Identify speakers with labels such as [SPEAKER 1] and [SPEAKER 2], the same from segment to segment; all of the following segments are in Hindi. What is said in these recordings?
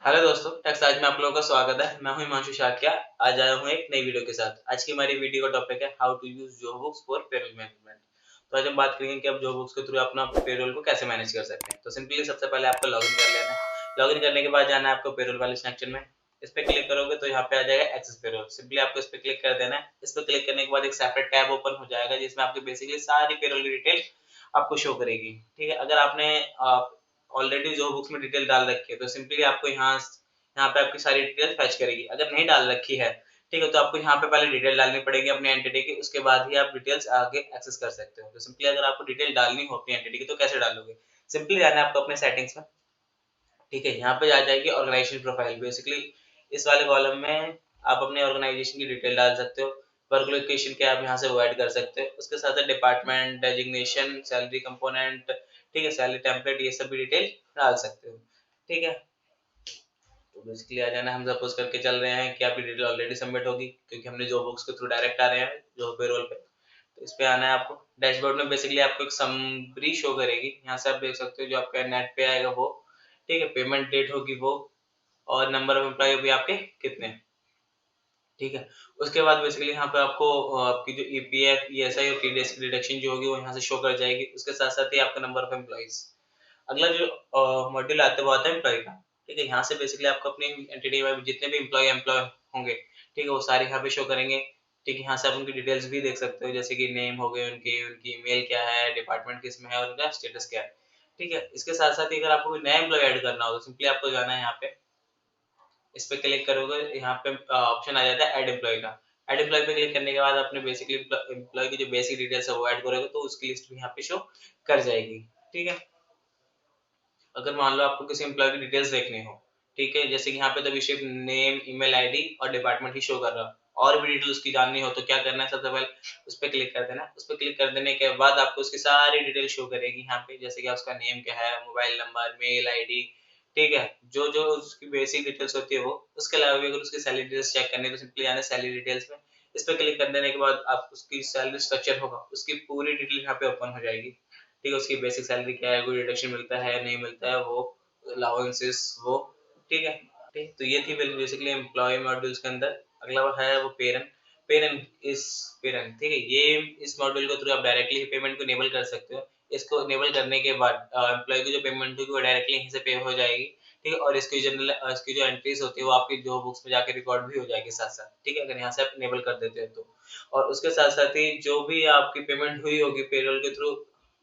[SPEAKER 1] हेलो दोस्तों, टैक्स आज में आप लोगों का स्वागत है। मैं हूं हिमांशु शाक्या। आज आया हूं एक नई वीडियो के साथ। आज की हमारी वीडियो का टॉपिक है how to use Zoho Books for payroll management. तो आज हम बात करेंगे कि आप जोहो बुक्स के थ्रू अपना पेरोल को कैसे मैनेज कर सकते हैं। तो सिंपली सबसे पहले आपको लॉगिन कर लेना है। लॉगिन करने के बाद जाना है आपको पेरोल वाले सेक्शन में। इस पे क्लिक करोगे तो यहाँ पे आ जाएगा एक्सेस पेरोल। सिंपली आपको इस पे क्लिक कर देना है। इस पे क्लिक करने के बाद एक सेपरेट टैब ओपन हो जाएगा जिसमें आपकी बेसिकली सारी पेरोल की डिटेल आपको शो करेगी। ठीक है, अगर आपने ऑलरेडी जोहो बुक्स में डिटेल डाल रखी है तो सिंपली आपको यहाँ पे आपकी सारी डिटेल फैच करेगी। अगर नहीं डाल रखी है, ठीक है, तो आपको यहाँ पे पहले डिटेल डालनी पड़ेगी अपनी एंटिटी की, उसके बाद ही आप डिटेल्स आगे एक्सेस कर सकते हो। तो सिंपली अगर आपको डिटेल डालनी हो अपनी एंटिटी की तो कैसे डालोगे? सिंपली जाना है आपको अपने सेटिंग्स में। ठीक है, यहाँ पे आ जाएगी ऑर्गेनाइजेशन प्रोफाइल। बेसिकली इस वाले कॉलम में आप अपने ऑर्गेनाइजेशन की डिटेल डाल सकते हो। वर्क लोकेशन के आप यहाँ से वो ऐड कर सकते हो। उसके साथ साथ डिपार्टमेंट, डेजिग्नेशन, सैलरी कंपोनेंट, ठीक है, सैलरी टेम्पलेट, ये सब भी डिटेल डाल सकते हो। ठीक है, तो बेसिकली आ जाना। हम सपोज करके चल रहे हैं कि आपकी डिटेल ऑलरेडी सबमिट होगी क्योंकि हमने जॉब बुक्स के थ्रू डायरेक्ट आ रहे हैं जॉब पेरोल पे। तो इस पे आना है आपको। डैशबोर्ड में बेसिकली आपको एक समरी शो करेगी। यहाँ से आप देख सकते हो जो आपका नेट पे आएगा वो, ठीक है, पेमेंट डेट होगी वो, और नंबर ऑफ एम्प्लॉय भी आपके कितने हैं। ठीक है, उसके बाद बेसिकली यहाँ पे आपको आपकी जो ईपीएफ, ईएसआई और टीडीएस की डिडक्शन जो होगी वो यहाँ से शो कर जाएगी। उसके साथ साथ ही आपका नंबर ऑफ एम्प्लॉइज। अगला जो मॉड्यूल आता है वो आता है एम्प्लॉय का। ठीक है, यहाँ से बेसिकली आपको अपनी एंटिटी में जितने भी एम्प्लॉय होंगे, ठीक है, वो सारे यहाँ पे शो करेंगे। ठीक है, यहाँ से आप उनकी डिटेल्स भी देख सकते हो जैसे कि नेम हो गए उनकी, उनकी ईमेल क्या है, डिपार्टमेंट किस में है और उनका स्टेटस क्या है। ठीक है, इसके साथ साथ ही अगर आपको कोई नया एम्प्लॉय ऐड करना हो तो सिंपली आपको जाना है यहाँ पे। इस पे क्लिक करोगे, यहाँ पे ऑप्शन आ जाता है ऐड एम्प्लॉय का। ऐड एम्प्लॉय पे क्लिक करने के बाद आपने बेसिकली एम्प्लॉय की जो बेसिक डिटेल्स है वो ऐड करोगे तो उसकी लिस्ट भी यहाँ पे शो कर जाएगी। ठीक है, अगर मान लो आपको किसी एम्प्लॉय की डिटेल्स देखनी हो, ठीक है, जैसे कि यहाँ पे तो सिर्फ नेम, ईमेल आईडी और डिपार्टमेंट ही शो कर रहा है, और भी डिटेल्स की जाननी हो तो क्या करना है, सबसे पहले उस पर क्लिक कर देना है। उस पर क्लिक कर देने के बाद आपको उसकी सारी डिटेल शो करेगी यहाँ पे, जैसे कि उसका नेम क्या है, मोबाइल नंबर, मेल आईडी। ठीक है, जो जो उसकी बेसिक डिटेल्स होती है वो। उसके अलावा भी अगर उसकी सैलरी डिटेल्स चेक करनी है तो सिंपली आना सैलरी डिटेल्स में। इस पर क्लिक कर देने के बाद आप उसकी सैलरी स्ट्रक्चर होगा उसकी पूरी डिटेल यहाँ पे ओपन हो जाएगी। ठीक है, उसकी बेसिक सैलरी क्या है, कोई डिडक्शन मिलता है नहीं मिलता है वो, अलाउंसेस वो। ठीक है, ठीक, तो ये थी बेसिकली एम्प्लॉय मॉड्यूल्स के अंदर। अगला है वो पेरेंट। पेरेंट इस पेरेंट, ठीक है, ये इस मॉड्यूल के थ्रू आप डायरेक्टली पेमेंट को इनेबल कर सकते हो। इसको इनेबल करने के बाद एम्प्लॉय की जो पेमेंट होगी वो डायरेक्टली यहीं से पे हो जाएगी। ठीक है, और इसकी जनरल इसकी जो एंट्रीज होती है वो आपकी जो बुक्स में जाके रिकॉर्ड भी हो जाएगी साथ साथ। ठीक है, अगर यहाँ से आप इनेबल कर देते हो तो। और उसके साथ साथ ही जो भी आपकी पेमेंट हुई होगी पेरोल के थ्रू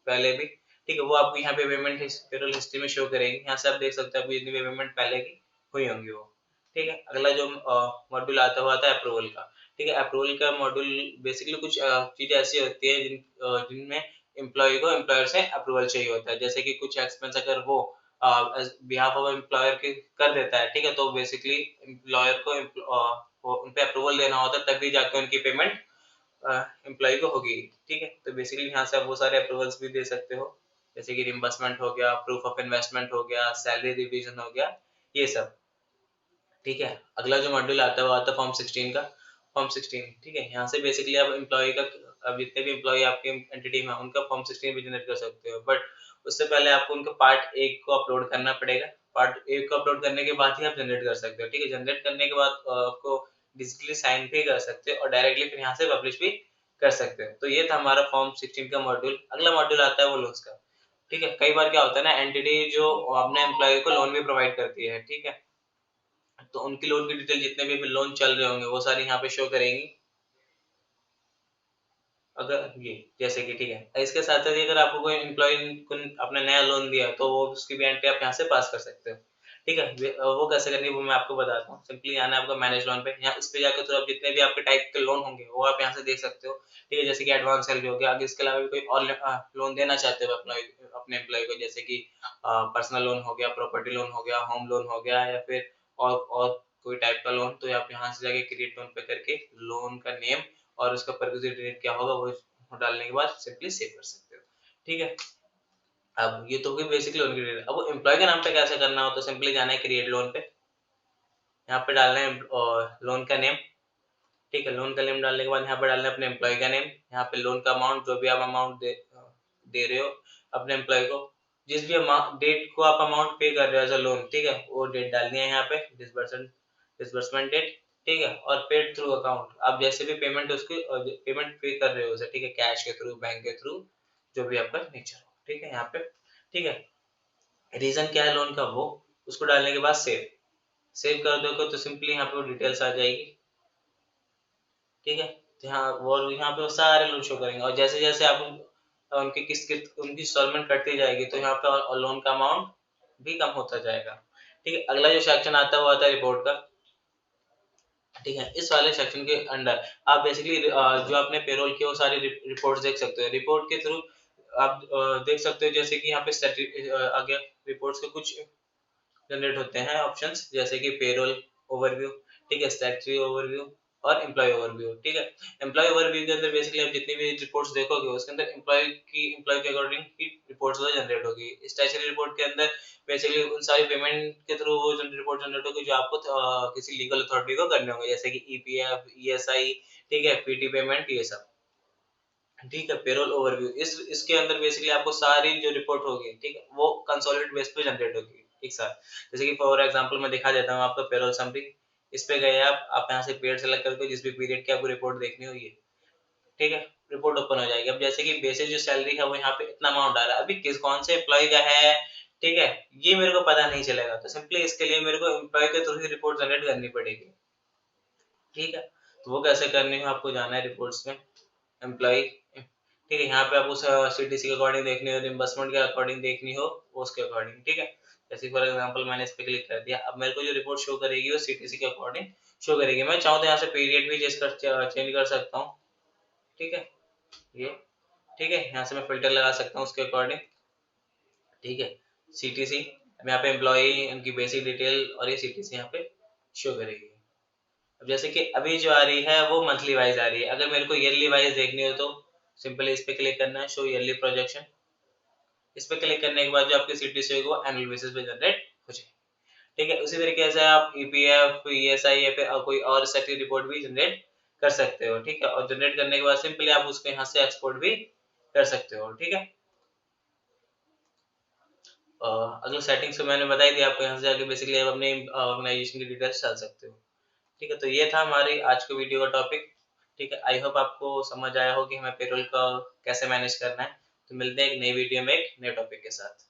[SPEAKER 1] पहले भी, ठीक है, वो आपको यहाँ पे पेमेंट पेरोल हिस्ट्री में शो करेगी। यहाँ से आप देख सकते हो आपकी जितनी भी पेमेंट पहले की हुई होंगी वो। ठीक है, अगला जो मॉड्यूल आता हुआ था अप्रूवल का। ठीक है, अप्रूवल का मॉड्यूल बेसिकली कुछ चीजें ऐसी होती है जिनमें एम्प्लॉय को एम्प्लॉयर से अप्रूवल चाहिए होता है। जैसे कि कुछ एक्सपेंस अगर वो बिहाफ ऑफ एम्प्लॉयर के कर देता है, ठीक है, तो बेसिकली एम्प्लॉयर को उन पे अप्रूवल देना होता है तभी जाके उनकी पेमेंट एम्प्लॉय को होगी। ठीक है, तो बेसिकली यहाँ से आप वो सारे अप्रूवल्स भी दे सकते हो जैसे कि रिम्बर्समेंट हो गया, प्रूफ ऑफ इन्वेस्टमेंट हो गया, सैलरी रिवीजन हो गया, ये सब। ठीक है, अगला जो मॉड्यूल आता है वो आता है फॉर्म 16 का। फॉर्म 16, ठीक है, यहाँ से बेसिकली आप एम्प्लॉय का, अब जितने भी एम्प्लॉय आपके एंटिटी में उनका फॉर्म 16 भी जनरेट कर सकते हो। बट उससे पहले आपको उनका पार्ट 1 को अपलोड करना पड़ेगा। पार्ट 1 को अपलोड करने के बाद ही आप जनरेट कर सकते हो। ठीक है, जनरेट करने के बाद आपको डिजिटली साइन भी कर सकते हो और डायरेक्टली फिर यहाँ से पब्लिश भी कर सकते हो। तो ये था हमारा फॉर्म 16 का मॉड्यूल। अगला मॉड्यूल आता है वो लोन्स का। ठीक है, कई बार क्या होता है ना, एंटिटी जो अपने एम्प्लॉय को लोन भी प्रोवाइड करती है, ठीक है, तो उनकी लोन की डिटेल जितने भी लोन चल रहे होंगे वो सारी यहाँ पे शो करेंगी। अगर ये जैसे कि, ठीक है, इसके साथ साथ ही अगर आपको कोई एम्प्लॉय को अपने नया लोन दिया तो वो उसकी भी एंट्री आप यहाँ से पास कर सकते हो। ठीक है, वो कैसे करनी है वो मैं आपको बताता हूँ। सिंपली आना है आपको मैनेज लोन पे। यहाँ इस पे जाकर तो आप जितने भी आपके टाइप के लोन होंगे वो आप यहाँ से देख सकते हो। ठीक है, जैसे कि एडवांस सैलरी हो गया। आगे इसके अलावा भी कोई और लोन देना चाहते हो अपने एम्प्लॉय को, जैसे कि पर्सनल लोन हो गया, प्रॉपर्टी लोन हो गया, होम लोन हो गया, या फिर और कोई टाइप का लोन, तो आप यहाँ से जाके क्रिएट लोन पे करके लोन का नेम और उसका परक्विजिट डेट क्या होगा वो डालने के बाद सिंपली सेव कर सकते हो। ठीक है, अब ये तो होगी बेसिक लोन की डिटेल। अब वो एम्प्लॉय के नाम पे कैसे करना हो तो सिंपली जाना है क्रिएट लोन पे। यहाँ पे डालना है लोन का नेम। ठीक है, लोन का नेम डालने के बाद यहाँ पे डालना है अपने एम्प्लॉय का नेम। यहाँ पे लोन का अमाउंट जो भी आप अमाउंट दे रहे हो अपने एम्प्लॉय को, जिस भी डेट को आप अमाउंट पे कर रहे हो एज अ लोन, ठीक है, वो डेट डालनी है यहाँ पे, डिसबर्समेंट डेट, ठीक है, और पेड थ्रू अकाउंट, आप जैसे भी पेमेंट उसकी पेमेंट पे कर रहे हो उसे, ठीक है, कैश के थ्रू, बैंक के थ्रू, जो भी आपका नेचर हो, ठीक है, यहाँ पे, ठीक है। रीजन क्या है लोन का, वो उसको डालने के बाद सेव कर दोगे तो सिंपली यहाँ पे वो डिटेल्स आ जाएगी, ठीक है। तो यहाँ वो यहाँ पे वो सारे लोन शो करेंगे, और जैसे जैसे आप उनकी किस्त उनकी इंस्टॉलमेंट कटती जाएगी तो यहाँ पे लोन का अमाउंट भी कम होता जाएगा, ठीक है। अगला जो सेक्शन आता है वो आता है रिपोर्ट का, ठीक है। इस वाले सेक्शन के अंडर आप बेसिकली जो आपने पेरोल की वो सारी रिपोर्ट्स देख सकते हो, रिपोर्ट के थ्रू आप देख सकते हो, जैसे कि यहाँ पे आगे रिपोर्ट्स के कुछ जनरेट होते हैं ऑप्शंस, जैसे कि पेरोल ओवरव्यू, ठीक है, स्टैट्यूटरी ओवरव्यू और एम्प्लॉय ओवरव्यू, ठीक है। एम्प्लॉय ओवरव्यू के अंदर बेसिकली आप जितनी भी रिपोर्ट्स देखोगे उसके अंदर एम्प्लॉय के अकॉर्डिंग की रिपोर्ट्स जनरेट होगी। स्टैट्यूटरी रिपोर्ट के अंदर बेसिकली उन सारी पेमेंट के थ्रू वो रिपोर्ट जनरेट होगी जो आपको किसी लीगल अथॉरिटी को करने होंगे, जैसे कि ईपीएफ, ईएसआई, ठीक है, पीटी पेमेंट, ये सब, ठीक है। पेरोल ओवरव्यू इसके अंदर बेसिकली आपको सारी जो रिपोर्ट होगी, ठीक है, वो कंसोलिडेट बेस पे जनरेट होगी एक साथ। जैसे कि फॉर एग्जांपल मैं दिखा देता हूँ आपको पेरोल समरी, इस पे गए आप यहाँ से पीरियड सेलेक्ट करके जिस भी पीरियड की आपको रिपोर्ट देखनी होगी, ठीक है, रिपोर्ट ओपन हो जाएगी। अब जैसे कि बेसिस जो सैलरी है वो यहाँ पे इतना अमाउंट आ रहा है, अभी किस कौन से एम्प्लॉय का है, ठीक है, ये मेरे को पता नहीं चलेगा, तो सिंपली इसके लिए मेरे को एम्प्लॉय के थ्रू ही रिपोर्ट जनरेट करनी पड़ेगी, ठीक है। तो वो कैसे करनी है आपको जाना है रिपोर्ट्स में, एम्प्लॉय, ठीक है, यहाँ पे आपको सीटीसी के अकॉर्डिंग देखनी हो, रिम्बर्समेंट के अकॉर्डिंग देखनी हो, उसके अकॉर्डिंग, ठीक है। जैसे फॉर एग्जांपल मैंने इस पे क्लिक कर दिया, अब मेरे को जो रिपोर्ट शो करेगी वो सीटीसी के अकॉर्डिंग शो करेगी। मैं चाहूँ तो यहाँ से पीरियड भी चेंज कर सकता हूँ, ठीक है, ये, ठीक है, यहाँ से मैं फिल्टर लगा सकता हूँ उसके अकॉर्डिंग, ठीक है। सीटीसी, अब यहाँ पे एम्प्लॉय, उनकी बेसिक डिटेल और ये सीटीसी यहाँ पे शो करेगी। अब जैसे कि अभी जो आ रही है वो मंथली वाइज आ रही है, अगर मेरे को ईयरली वाइज देखनी हो तो सिंपली इस पे क्लिक करना है, शो ईयरली प्रोजेक्शन, इस पे क्लिक करने के बाद जो आपकी सीटीसी होगी वो एनुअल बेसिस पे जनरेट हो जाएगी, ठीक है। उसी तरीके से आप ईपीएफ, ईएसआई या फिर कोई और सेक्टरी रिपोर्ट भी जनरेट कर सकते हो, ठीक है, और जनरेट करने के बाद सिंपली आप उसको यहाँ से एक्सपोर्ट भी कर सकते हो, ठीक है। अगले सेटिंग्स तो मैंने बताई दी आपको, यहाँ से जाके बेसिकली आप अपने ऑर्गेनाइजेशन की डिटेल्स डाल सकते हो, ठीक है। तो ये था हमारी आज के वीडियो का टॉपिक, ठीक है। आई होप आपको समझ आया हो कि हमें पेरोल का कैसे मैनेज करना है। तो मिलते हैं एक नई वीडियो में एक नए टॉपिक के साथ।